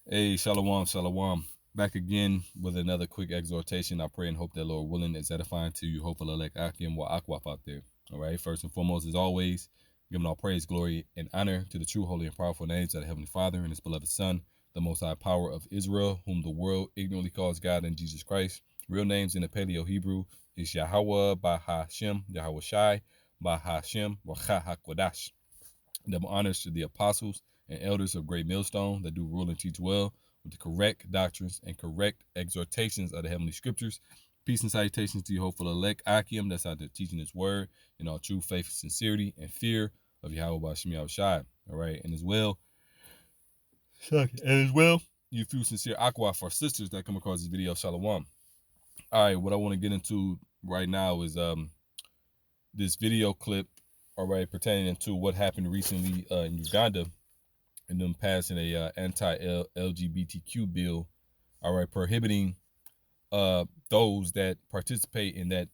Hey, shalom, shalom. Back again with another quick exhortation. I pray and hope that Lord willing is edifying to you. Hopefully, like Akim wa Akwaf out there. All right. First and foremost, as always, giving all praise, glory, and honor to the true, holy, and powerful names of the Heavenly Father and His beloved Son, the Most High Power of Israel, whom the world ignorantly calls God and Jesus Christ. Real names in the Paleo Hebrew is Yahweh Bahashem, Yahweh Shai, Bahashem, Wacha HaKodash. Double honors to the apostles and elders of Great Millstone that do rule and teach well with the correct doctrines and correct exhortations of the heavenly scriptures. Peace and salutations to you, hopeful elect Akim, that's out there teaching his word in all true faith, sincerity, and fear of Yahweh Bashim Yahushai. All right, and as well, you few sincere Aqua for sisters that come across this video, Shalom. All right, what I want to get into right now is this video clip, all right, pertaining to what happened recently in Uganda and them passing a anti-LGBTQ bill, all right, prohibiting those that participate in that,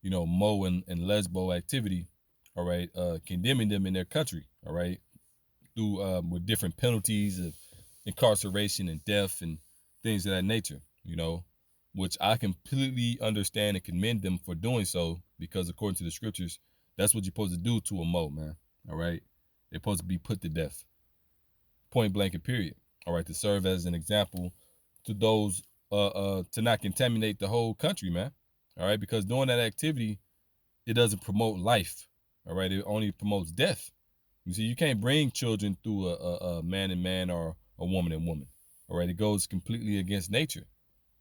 Mo and Lesbo activity, all right, condemning them in their country, all right, through with different penalties of incarceration and death and things of that nature, which I completely understand and commend them for doing so, because according to the scriptures, that's what you're supposed to do to a Mo, man. All right, they're supposed to be put to death, point blank and period. All right, to serve as an example to those to not contaminate the whole country, man. All right, because doing that activity, it doesn't promote life. All right, it only promotes death. You see, you can't bring children through a man and man or a woman and woman. All right, it goes completely against nature.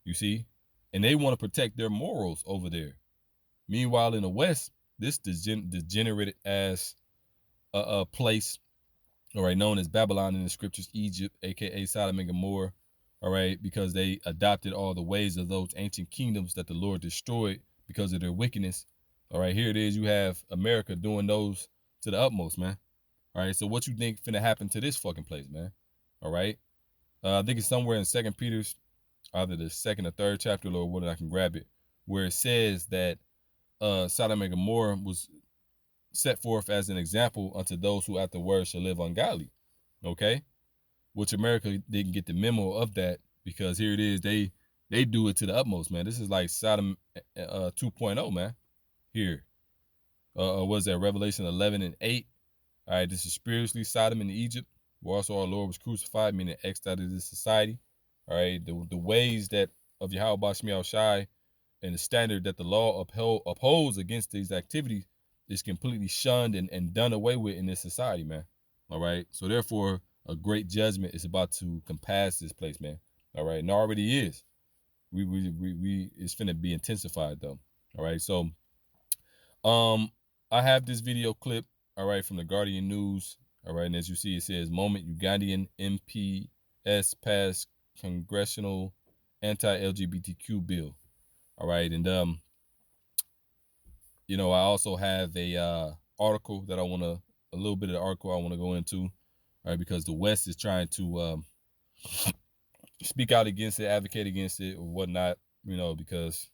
You see, and they want to protect their morals over there. Meanwhile, in the West, this degenerated as a place, all right, known as Babylon in the scriptures, Egypt, aka Sodom and Gomorrah, all right, because they adopted all the ways of those ancient kingdoms that the Lord destroyed because of their wickedness. All right, here it is. You have America doing those to the utmost, man. All right, so what you think finna happen to this fucking place, man? All right, I think it's somewhere in Second Peter's, either the second or third chapter, Lord, whether I can grab it, where it says that Sodom and Gomorrah was set forth as an example unto those who afterwards shall live ungodly. Okay, which America didn't get the memo of that, because here it is, they do it to the utmost, man. This is like Sodom 2.0, man. Here, was that Revelation 11 and 8? All right, this is spiritually Sodom in Egypt, where also our Lord was crucified, meaning X'd out of this society. All right, the ways that of Yahweh Bashmiel Shai and the standard that the law upholds against these activities is completely shunned and done away with in this society, man. All right, so therefore, a great judgment is about to compass this place, man. All right, and already is. We it's finna be intensified though. All right, so I have this video clip, all right, from the Guardian News. All right, and as you see, it says moment Ugandan MPs pass congressional anti-LGBTQ bill. All right, and I also have a article that a little bit of the article I want to go into, all right, because the West is trying to speak out against it, advocate against it, or whatnot, because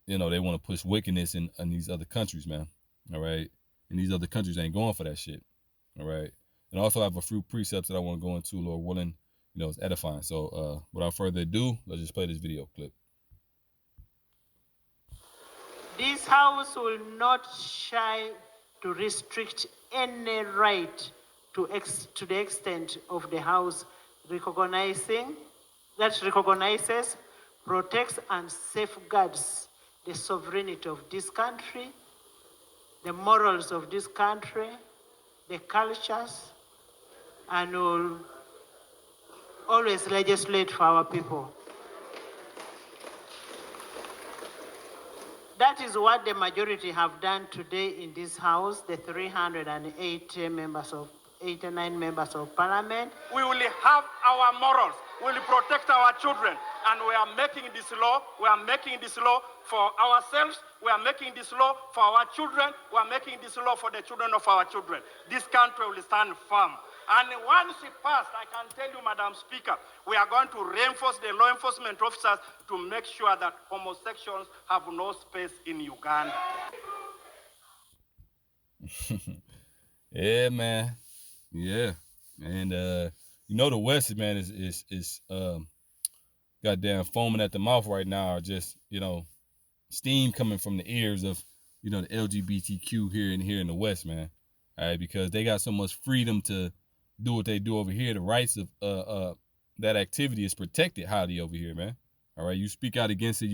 they want to push wickedness in these other countries, man. All right, and these other countries ain't going for that shit. All right, and also I have a few precepts that I want to go into, Lord willing, it's edifying. So without further ado, let's just play this video clip. This House will not shy to restrict any right to the extent of the House recognizes, protects, and safeguards the sovereignty of this country, the morals of this country, the cultures, and will always legislate for our people. That is what the majority have done today in this House, the 389 members of Parliament. We will have our morals. We will protect our children. And we are making this law. We are making this law for ourselves. We are making this law for our children. We are making this law for the children of our children. This country will stand firm. And once it passed, I can tell you, Madam Speaker, we are going to reinforce the law enforcement officers to make sure that homosexuals have no space in Uganda. Yeah, man. Yeah. And you know the West, man, is goddamn foaming at the mouth right now, or just steam coming from the ears of the LGBTQ here in the West, man. All right, because they got so much freedom to do what they do over here. The rights of that activity is protected highly over here, man. All right, you speak out against it,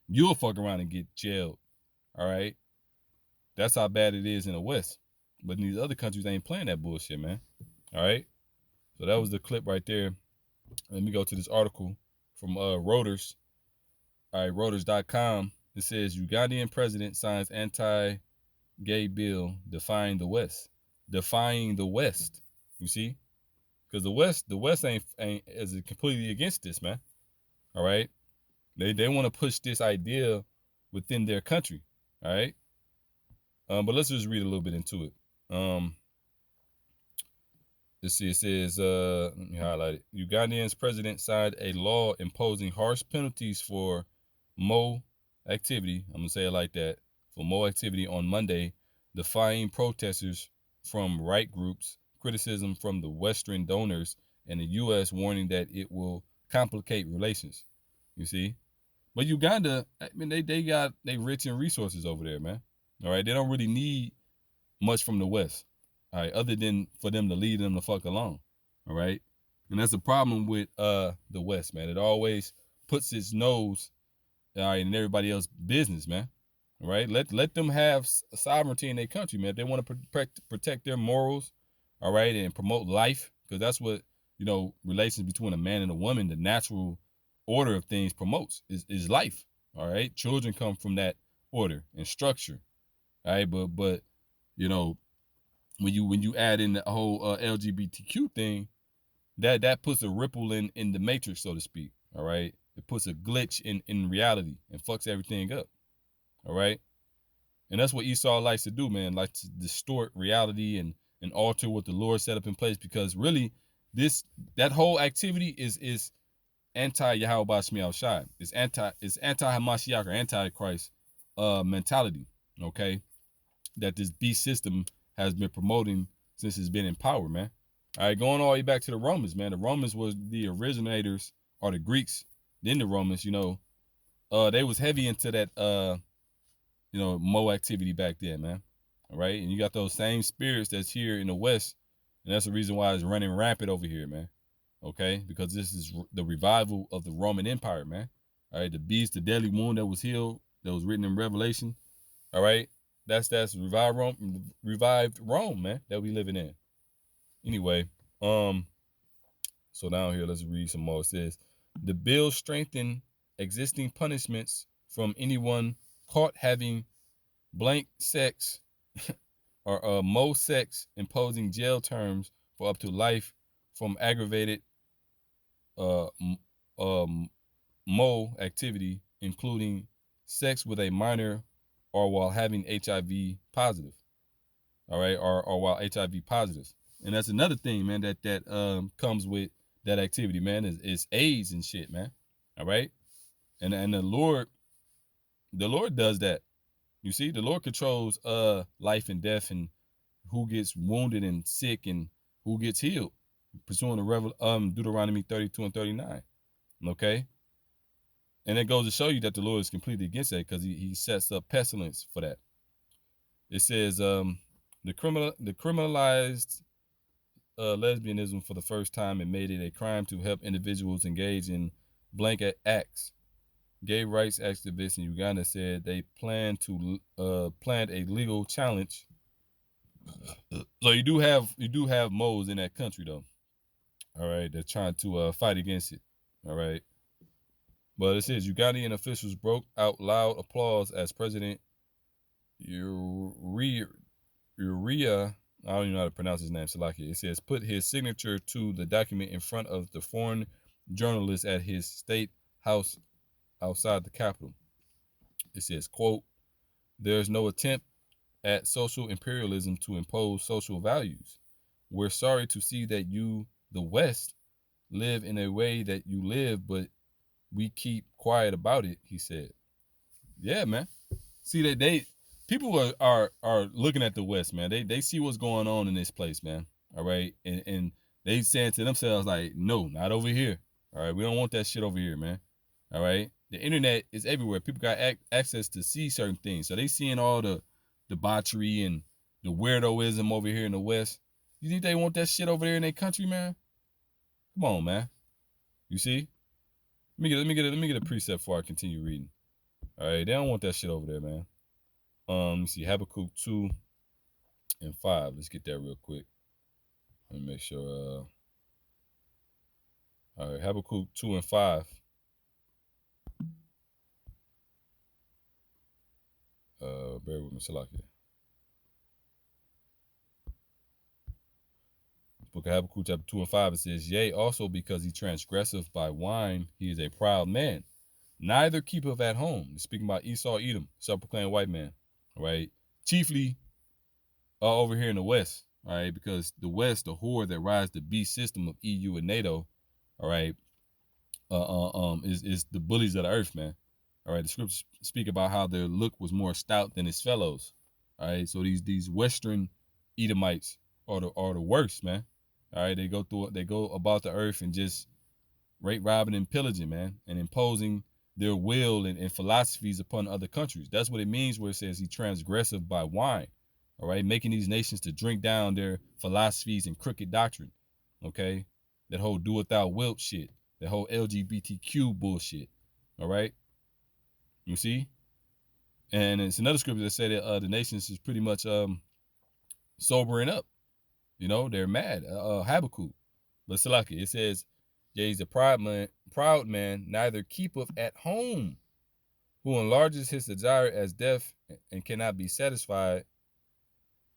you'll fuck around and get jailed. All right, that's how bad it is in the West. But in these other countries, they ain't playing that bullshit, man. All right, so that was the clip right there. Let me go to this article from Reuters. All right, Reuters.com. It says Ugandan president signs anti-gay bill defying the West. Defying the West. You see, because the West ain't is completely against this, man. All right, they want to push this idea within their country. All right, but let's just read a little bit into it. Let's see. It says, let me highlight it. Ugandan's president signed a law imposing harsh penalties for Mo activity. I'm gonna say it like that. For Mo activity on Monday, defying protesters from right groups, criticism from the Western donors, and the U.S. warning that it will complicate relations. You see, but Uganda, I mean, they rich in resources over there, man. All right, they don't really need much from the West. All right, other than for them to leave them the fuck alone. All right, and that's the problem with the West, man. It always puts its nose in everybody else's business, man. All right, let them have sovereignty in their country, man. If they want to protect their morals, all right, and promote life, because that's what relations between a man and a woman, the natural order of things promotes is life. All right, children come from that order and structure. All right, but when you add in the whole LGBTQ thing, that puts a ripple in the matrix, so to speak. All right, it puts a glitch in reality and fucks everything up. All right, and that's what Esau likes to do, man. Like to distort reality and alter what the Lord set up in place, because really that whole activity is anti Yahweh Shemiel Shai. It's anti Hamashiach or anti-Christ mentality. Okay, that this beast system has been promoting since it's been in power, man. All right, going all the way back to the Romans, man. The Romans was the originators, or the Greeks, then the Romans. They was heavy into that Mo activity back then, man. All right, and you got those same spirits that's here in the West, and that's the reason why it's running rampant over here, man. Okay, because this is the revival of the Roman Empire, man. All right, the beast, the deadly wound that was healed, that was written in Revelation. All right, that's revived Rome, man, that we living in. Anyway, so down here, let's read some more. It says the bill strengthened existing punishments from anyone caught having blank sex or Mo sex, imposing jail terms for up to life from aggravated Mo activity, including sex with a minor or while having HIV positive. All right, or while HIV positive. And that's another thing, man, that comes with that activity, man, is AIDS and shit, man. All right, and the Lord does that. You see, the Lord controls life and death, and who gets wounded and sick and who gets healed, pursuing the Deuteronomy 32 and 39. Okay, and it goes to show you that the Lord is completely against that, because he sets up pestilence for that. It says the criminalized lesbianism for the first time and made it a crime to help individuals engage in blanket acts. Gay rights activists in Uganda said they plan a legal challenge. So you do have moles in that country, though. All right, they're trying to fight against it. All right, but it says Ugandan officials broke out loud applause as President Uria, I don't even know how to pronounce his name, Salaki. It says put his signature to the document in front of the foreign journalists at his state house outside the capital. It says, quote, "There's no attempt at social imperialism to impose social values. We're sorry to see that you, the West, live in a way that you live, but we keep quiet about it," he said. Yeah, man. See that people are looking at the West, man. They see what's going on in this place, man. All right, and They saying to themselves like, no, not over here. All right, we don't want that shit over here, man. All right, the internet is everywhere. People got access to see certain things, so they seeing all the debauchery and the weirdoism over here in the West. You think they want that shit over there in their country, man? Come on, man. You see? Let me get a precept before I continue reading. All right, they don't want that shit over there, man. Let me see, Habakkuk 2:5. Let's get that real quick. Let me make sure. All right, Habakkuk 2:5. Bear with me, Salakia. Book of Habakkuk chapter 2:5. It says, "Yea, also because he transgresseth by wine, he is a proud man. Neither keepeth at home." He's speaking about Esau, Edom, self-proclaimed white man. Right, chiefly over here in the West. All right, because the West, the whore that rides the beast system of EU and NATO. All right, is the bullies of the earth, man. All right, the scriptures speak about how their look was more stout than his fellows. All right, so these Western Edomites are the worst, man. All right, they go about the earth and just rape, robbing, and pillaging, man, and imposing their will and philosophies upon other countries. That's what it means where it says he transgressive by wine. All right, making these nations to drink down their philosophies and crooked doctrine. Okay, that whole do it thou wilt shit, that whole LGBTQ bullshit. All right, you see, and it's another scripture that said that the nations is pretty much sobering up. You know, they're mad. Habakkuk, but Salaki, it says, "Yeah, he's a proud man, neither keepeth at home, who enlarges his desire as death and cannot be satisfied."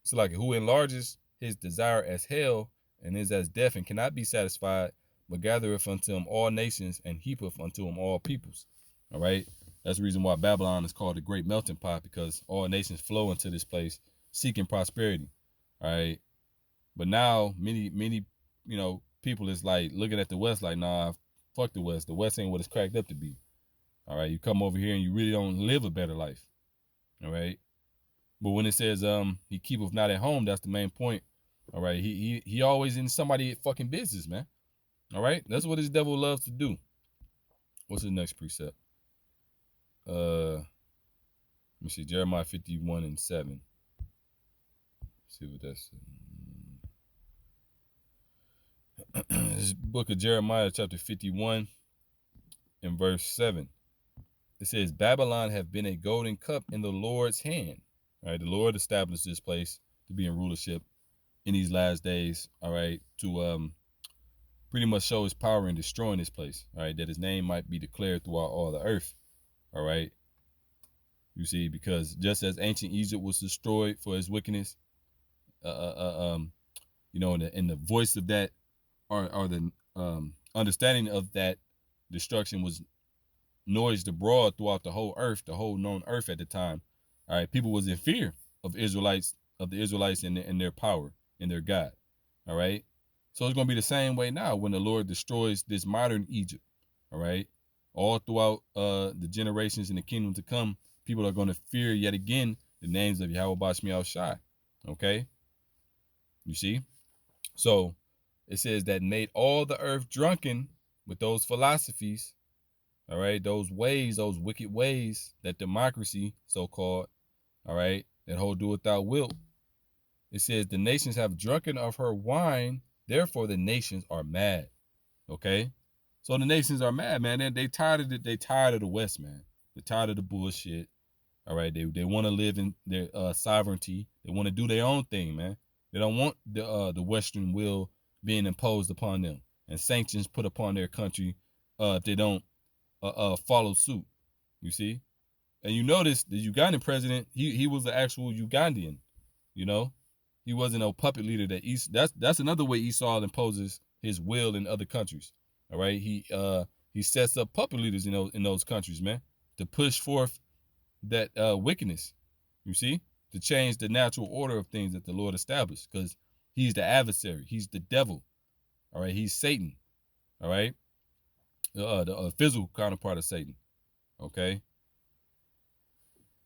Salaki, who enlarges his desire as hell and is as deaf and cannot be satisfied, but gathereth unto him all nations and heapeth unto him all peoples. All right, that's the reason why Babylon is called the great melting pot, because all nations flow into this place seeking prosperity. All right, but now many people is like looking at the West like, nah, fuck the West. The West ain't what it's cracked up to be. All right, you come over here and you really don't live a better life. All right, but when it says he keepeth not at home, that's the main point. All right, he always in somebody fucking business, man. All right, that's what this devil loves to do. What's the next precept? Let me see, Jeremiah 51:7. Let's see what that's. This book of Jeremiah, chapter 51, and verse 7. It says, "Babylon have been a golden cup in the Lord's hand." All right, the Lord established this place to be in rulership in these last days. All right, to pretty much show his power in destroying this place. All right, that his name might be declared throughout all the earth. All right, you see, because just as ancient Egypt was destroyed for its wickedness, you know, in the voice of that, or the understanding of that destruction was noised abroad throughout the whole earth, the whole known earth at the time. All right, people was in fear of the Israelites and their power and their God. All right, so it's gonna be the same way now when the Lord destroys this modern Egypt. All right, all throughout the generations in the kingdom to come, people are going to fear yet again the names of Yahweh Bashmi Shai. Okay, you see, so it says that made all the earth drunken with those philosophies. All right, those ways, those wicked ways, that democracy, so-called, all right, that whole do it thou wilt. It says the nations have drunken of her wine, therefore the nations are mad. Okay, so the nations are mad, man. They tired of it. They tired of the West, man. They're tired of the bullshit. All right, they want to live in their sovereignty. They want to do their own thing, man. They don't want the Western will being imposed upon them and sanctions put upon their country if they don't follow suit. You see, and you notice the Ugandan president, he was the actual Ugandan. You know, he wasn't no puppet leader that's another way Esau imposes his will in other countries. All right, he sets up puppet leaders in those countries, man, to push forth that wickedness. You see, to change the natural order of things that the Lord established, because he's the adversary, he's the devil. All right, he's Satan. All right, the physical counterpart of Satan. Okay.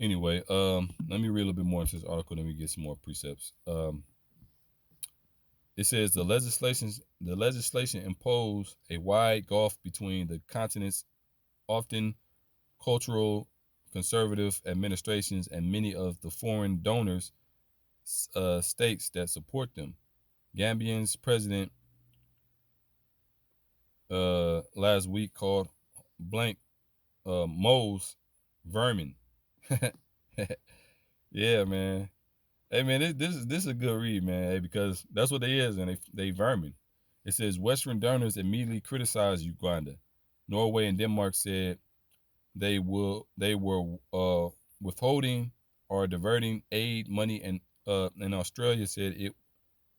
Anyway, let me read a little bit more into this article. Then we get some more precepts. It says the legislation imposed a wide gulf between the continent's often cultural conservative administrations and many of the foreign donors states that support them. Gambian's president last week called blank moles vermin. Yeah, man. Hey, man, this is a good read, man. Hey, because that's what they is, and they vermin. It says Western donors immediately criticized Uganda. Norway and Denmark said they were withholding or diverting aid money, and Australia said it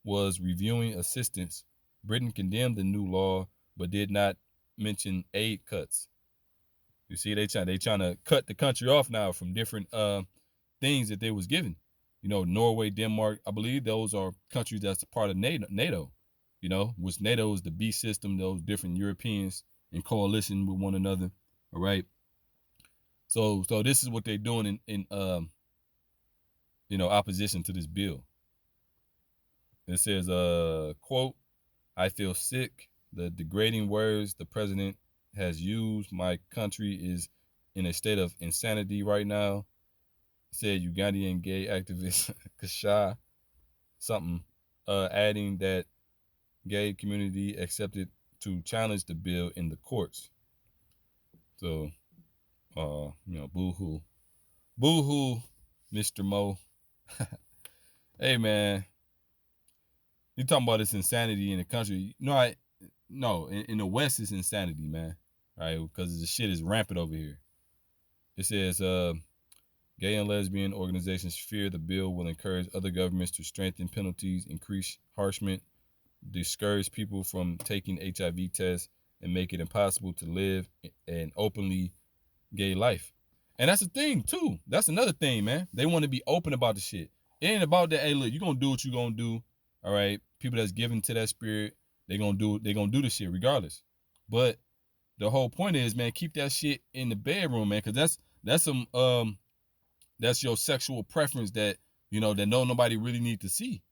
was reviewing assistance. Britain condemned the new law but did not mention aid cuts. You see, they trying to cut the country off now from different things that they was given. You know, Norway, Denmark, I believe those are countries that's a part of NATO. You know, which NATO is the B system, those different Europeans in coalition with one another. All right. So this is what they're doing in opposition to this bill. It says, quote, I feel sick. The degrading words the president has used. My country is in a state of insanity right now, said Ugandan gay activist Kasha something, adding that gay community accepted to challenge the bill in the courts. So, boo-hoo. Boo-hoo, Mr. Mo. Hey, man. You talking about this insanity in the country. No, in the West, it's insanity, man. Right? Because the shit is rampant over here. It says, gay and lesbian organizations fear the bill will encourage other governments to strengthen penalties, increase harshment, discourage people from taking HIV tests, and make it impossible to live an openly gay life. And that's the thing, too. That's another thing, man. They want to be open about the shit. It ain't about that, hey, look, you're going to do what you're going to do. All right? People that's given to that spirit, they're going to do the shit regardless. But the whole point is, man, keep that shit in the bedroom, man, because that's your sexual preference that that nobody really need to see.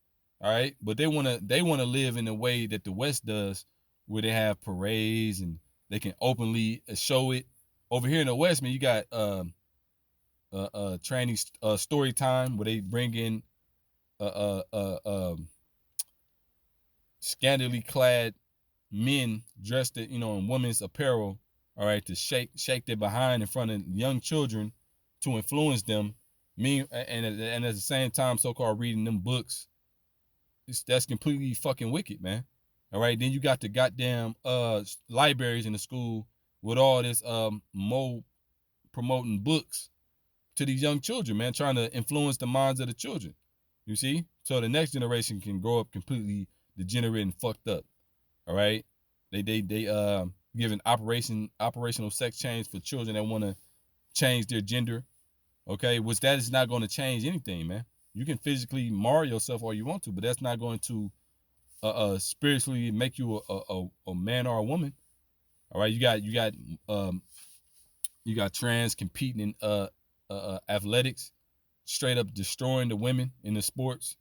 All right, but they want to live in a way that the West does, where they have parades and they can openly show it. Over here in the West, man, you got training story time where they bring in scantily clad men dressed in women's apparel, all right, to shake their behind in front of young children to influence them. And at the same time, so-called reading them books. That's completely fucking wicked, man. All right, then you got the goddamn libraries in the school with all this mo promoting books to these young children, man, trying to influence the minds of the children. You see, so the next generation can grow up completely degenerate and fucked up. All right, they giving operational sex change for children that want to change their gender. Okay, which that is not going to change anything, man. You can physically mar yourself all you want to, but that's not going to spiritually make you a man or a woman. All right, you got trans competing in athletics, straight up destroying the women in the sports.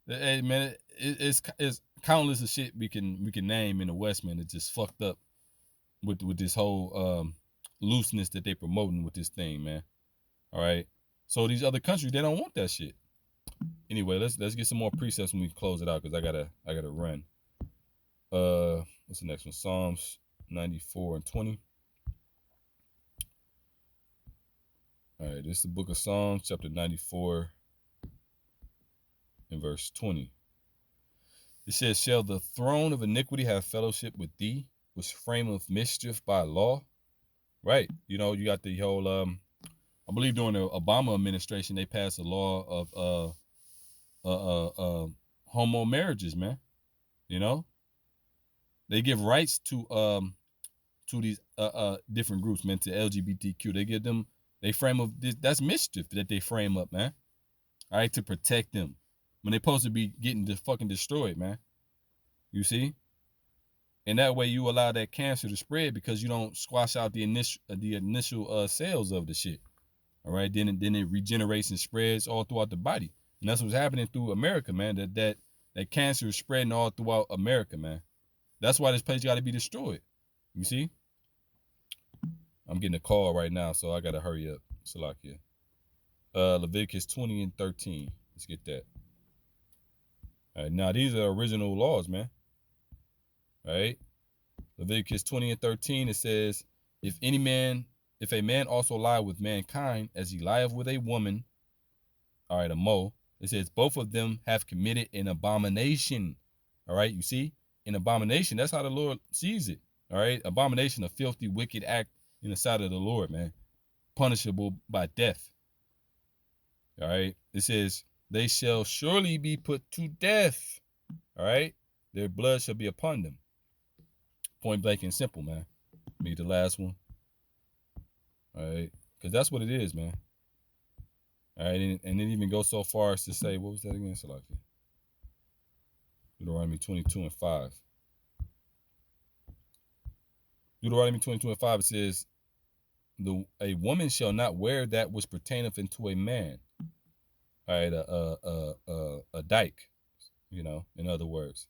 Hey, man, it's countless of shit we can name in the West, man. It's just fucked up with this whole looseness that they promoting with this thing, man. All right. So these other countries, they don't want that shit. Anyway, let's get some more precepts when we close it out, because I gotta run. What's the next one? Psalms 94 and 20. All right, this is the book of Psalms, chapter 94 and verse 20. It says, shall the throne of iniquity have fellowship with thee, which frame of mischief by law? Right. You got the whole I believe during the Obama administration they passed a law of homo marriages, man. They give rights to these different groups, man, to LGBTQ. They frame up this, that's mischief that they frame up, man. All right, to protect them when they're supposed to be getting fucking destroyed, man. You see? And that way you allow that cancer to spread because you don't squash out the initial cells of the shit. All right, then it regenerates and spreads all throughout the body. And that's what's happening through America, man. That cancer is spreading all throughout America, man. That's why this place got to be destroyed. You see? I'm getting a call right now, so I got to hurry up. Salakia. Leviticus 20 and 13. Let's get that. All right, now these are original laws, man. All right. Leviticus 20 and 13, it says, if a man also lie with mankind as he lieth with a woman, all right, a mo, it says both of them have committed an abomination. All right, you see? An abomination, that's how the Lord sees it. All right, abomination, a filthy, wicked act in the sight of the Lord, man. Punishable by death. All right, it says, they shall surely be put to death. All right, their blood shall be upon them. Point blank and simple, man. Me the last one. All right, because that's what it is, man. All right, and it even goes so far as to say, what was that again, Salakia? Deuteronomy 22 and 5. Deuteronomy 22 and 5, it says, a woman shall not wear that which pertaineth unto a man. All right, a dyke, you know, in other words.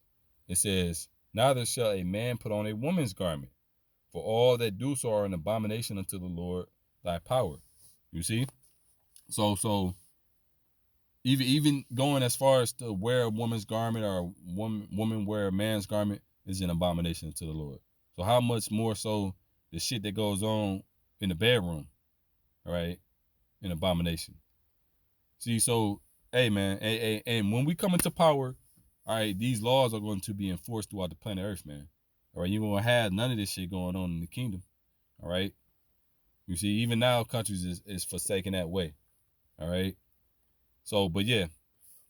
It says, neither shall a man put on a woman's garment, for all that do so are an abomination unto the Lord thy power. You see? So even going as far as to wear a woman's garment or woman wear a man's garment is an abomination to the Lord. So how much more so the shit that goes on in the bedroom, all right, an abomination. See, so hey man, and when we come into power, all right, these laws are going to be enforced throughout the planet Earth, man. All right, you won't have none of this shit going on in the kingdom. All right. You see, even now countries is forsaking that way. All right. So, but yeah,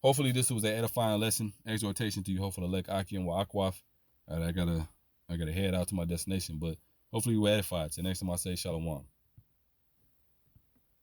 hopefully this was an edifying lesson, exhortation to you. Hopefully, like Aki and Wa'akwaf. I gotta head out to my destination, but hopefully you were edified. So next time I say Shalom.